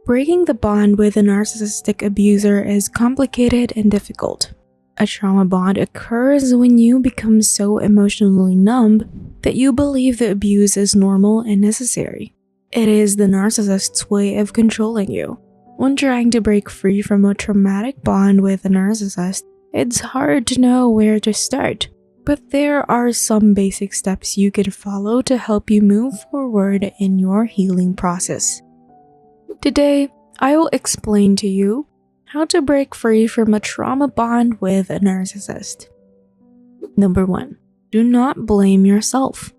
Breaking the bond with a narcissistic abuser is complicated and difficult. A trauma bond occurs when you become so emotionally numb that you believe the abuse is normal and necessary. It is the narcissist's way of controlling you. When trying to break free from a traumatic bond with a narcissist, it's hard to know where to start. But there are some basic steps you can follow to help you move forward in your healing process. Today, I will explain to you how to break free from a trauma bond with a narcissist. Number 1. Do not blame yourself.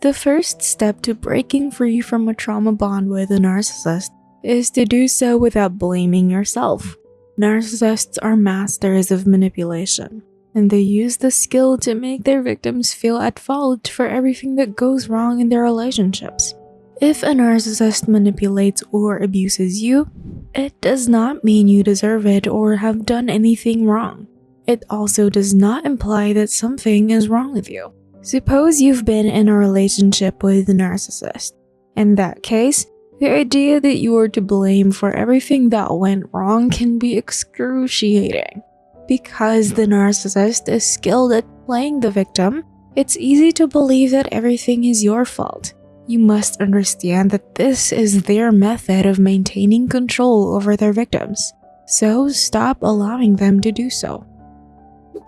The first step to breaking free from a trauma bond with a narcissist is to do so without blaming yourself. Narcissists are masters of manipulation, and they use the skill to make their victims feel at fault for everything that goes wrong in their relationships. If a narcissist manipulates or abuses you, it does not mean you deserve it or have done anything wrong. It also does not imply that something is wrong with you. Suppose you've been in a relationship with a narcissist. In that case, the idea that you are to blame for everything that went wrong can be excruciating. Because the narcissist is skilled at playing the victim, it's easy to believe that everything is your fault. You must understand that this is their method of maintaining control over their victims, so stop allowing them to do so.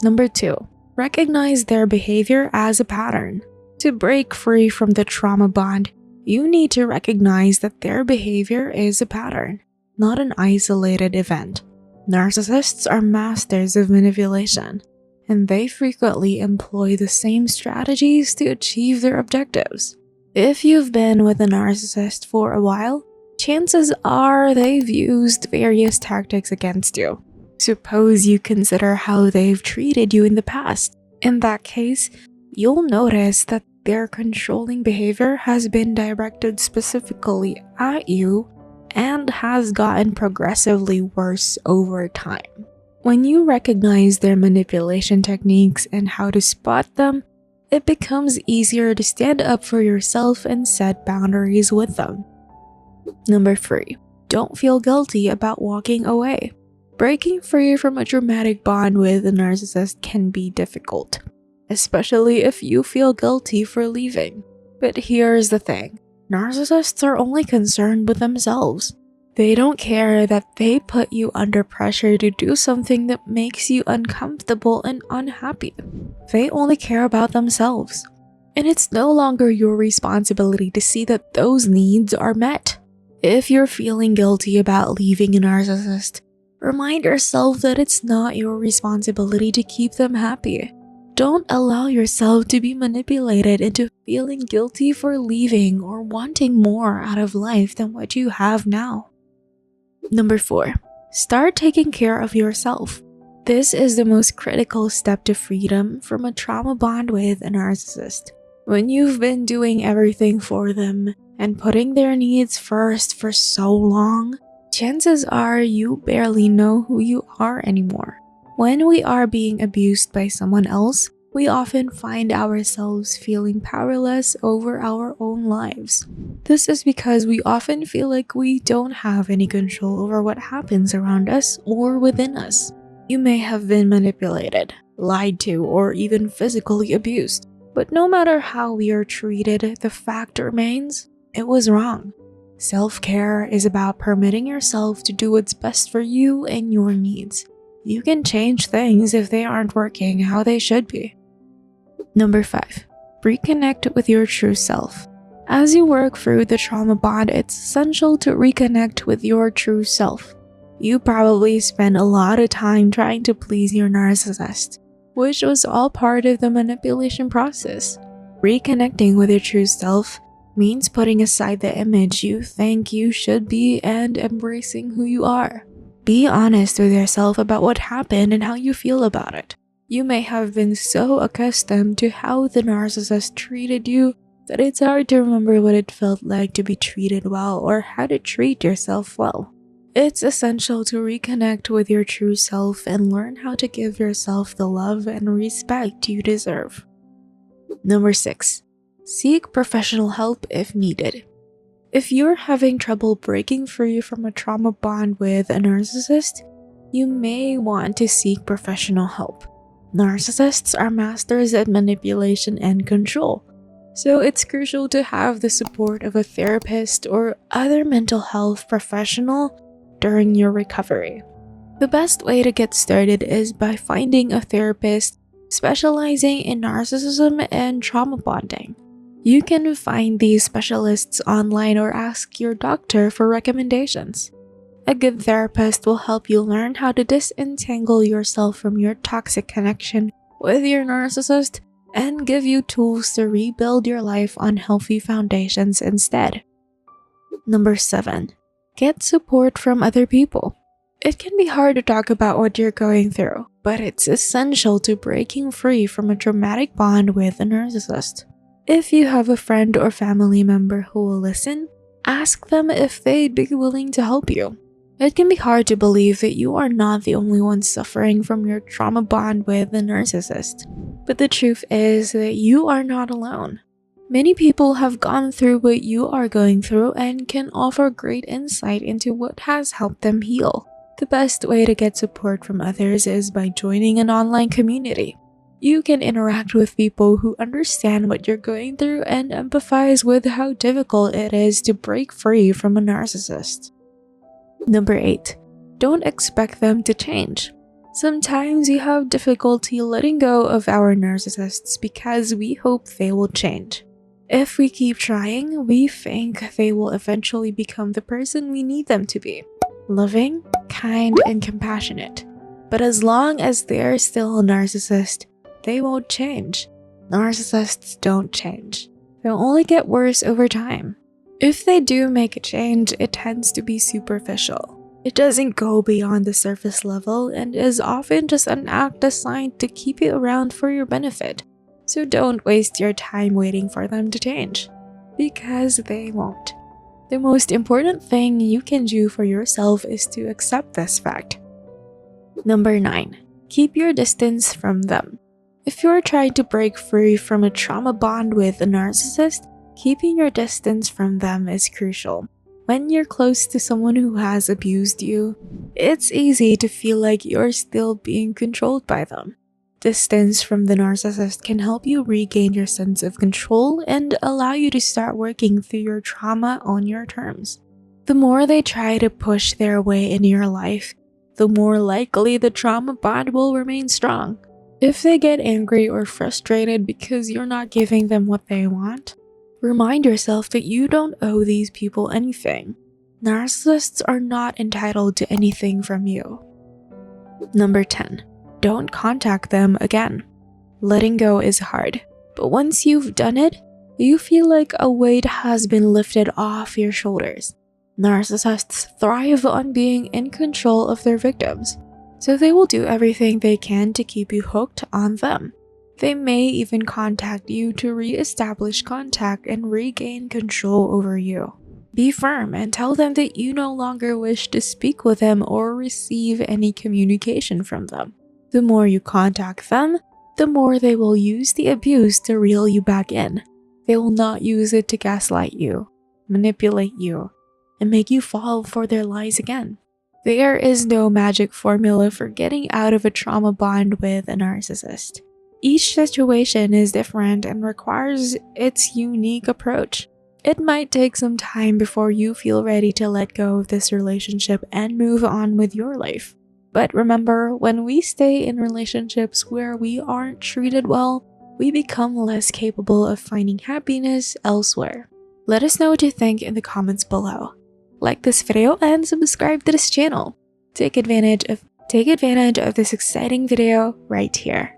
Number 2. Recognize their behavior as a pattern. To break free from the trauma bond, you need to recognize that their behavior is a pattern, not an isolated event. Narcissists are masters of manipulation, and they frequently employ the same strategies to achieve their objectives. If you've been with a narcissist for a while, chances are they've used various tactics against you. Suppose you consider how they've treated you in the past. In that case, you'll notice that their controlling behavior has been directed specifically at you and has gotten progressively worse over time. When you recognize their manipulation techniques and how to spot them, it becomes easier to stand up for yourself and set boundaries with them. Number 3. Don't feel guilty about walking away. Breaking free from a traumatic bond with a narcissist can be difficult, especially if you feel guilty for leaving. But here's the thing. Narcissists are only concerned with themselves. They don't care that they put you under pressure to do something that makes you uncomfortable and unhappy. They only care about themselves. And it's no longer your responsibility to see that those needs are met. If you're feeling guilty about leaving a narcissist, remind yourself that it's not your responsibility to keep them happy. Don't allow yourself to be manipulated into feeling guilty for leaving or wanting more out of life than what you have now. Number 4. Start taking care of yourself. This is the most critical step to freedom from a trauma bond with a narcissist. When you've been doing everything for them and putting their needs first for so long, chances are you barely know who you are anymore. When we are being abused by someone else, we often find ourselves feeling powerless over our own lives. This is because we often feel like we don't have any control over what happens around us or within us. You may have been manipulated, lied to, or even physically abused. But no matter how we are treated, the fact remains, it was wrong. Self-care is about permitting yourself to do what's best for you and your needs. You can change things if they aren't working how they should be. Number 5. Reconnect with your true self. As you work through the trauma bond, it's essential to reconnect with your true self. You probably spend a lot of time trying to please your narcissist, which was all part of the manipulation process. Reconnecting with your true self means putting aside the image you think you should be and embracing who you are. Be honest with yourself about what happened and how you feel about it. You may have been so accustomed to how the narcissist treated you that it's hard to remember what it felt like to be treated well or how to treat yourself well. It's essential to reconnect with your true self and learn how to give yourself the love and respect you deserve. Number 6. Seek professional help if needed. If you're having trouble breaking free from a trauma bond with a narcissist, you may want to seek professional help. Narcissists are masters at manipulation and control, so it's crucial to have the support of a therapist or other mental health professional during your recovery. The best way to get started is by finding a therapist specializing in narcissism and trauma bonding. You can find these specialists online or ask your doctor for recommendations. A good therapist will help you learn how to disentangle yourself from your toxic connection with your narcissist and give you tools to rebuild your life on healthy foundations instead. Number 7. Get support from other people. It can be hard to talk about what you're going through, but it's essential to breaking free from a traumatic bond with a narcissist. If you have a friend or family member who will listen, ask them if they'd be willing to help you. It can be hard to believe that you are not the only one suffering from your trauma bond with a narcissist, but the truth is that you are not alone. Many people have gone through what you are going through and can offer great insight into what has helped them heal. The best way to get support from others is by joining an online community. You can interact with people who understand what you're going through and empathize with how difficult it is to break free from a narcissist. Number 8. Don't expect them to change. Sometimes you have difficulty letting go of our narcissists because we hope they will change. If we keep trying, we think they will eventually become the person we need them to be. Loving, kind, and compassionate. But as long as they're still a narcissist, they won't change. Narcissists don't change. They'll only get worse over time. If they do make a change, it tends to be superficial. It doesn't go beyond the surface level and is often just an act designed to keep you around for your benefit. So don't waste your time waiting for them to change, because they won't. The most important thing you can do for yourself is to accept this fact. Number 9. Keep your distance from them. If you're trying to break free from a trauma bond with a narcissist, keeping your distance from them is crucial. When you're close to someone who has abused you, it's easy to feel like you're still being controlled by them. Distance from the narcissist can help you regain your sense of control and allow you to start working through your trauma on your terms. The more they try to push their way into your life, the more likely the trauma bond will remain strong. If they get angry or frustrated because you're not giving them what they want, remind yourself that you don't owe these people anything. Narcissists are not entitled to anything from you. Number 10. Don't contact them again. Letting go is hard, but once you've done it, you feel like a weight has been lifted off your shoulders. Narcissists thrive on being in control of their victims, so they will do everything they can to keep you hooked on them. They may even contact you to re-establish contact and regain control over you. Be firm and tell them that you no longer wish to speak with them or receive any communication from them. The more you contact them, the more they will use the abuse to reel you back in. They will not use it to gaslight you, manipulate you, and make you fall for their lies again. There is no magic formula for getting out of a trauma bond with a narcissist. Each situation is different and requires its unique approach. It might take some time before you feel ready to let go of this relationship and move on with your life. But remember, when we stay in relationships where we aren't treated well, we become less capable of finding happiness elsewhere. Let us know what you think in the comments below. Like this video and subscribe to this channel. Take advantage of this exciting video right here.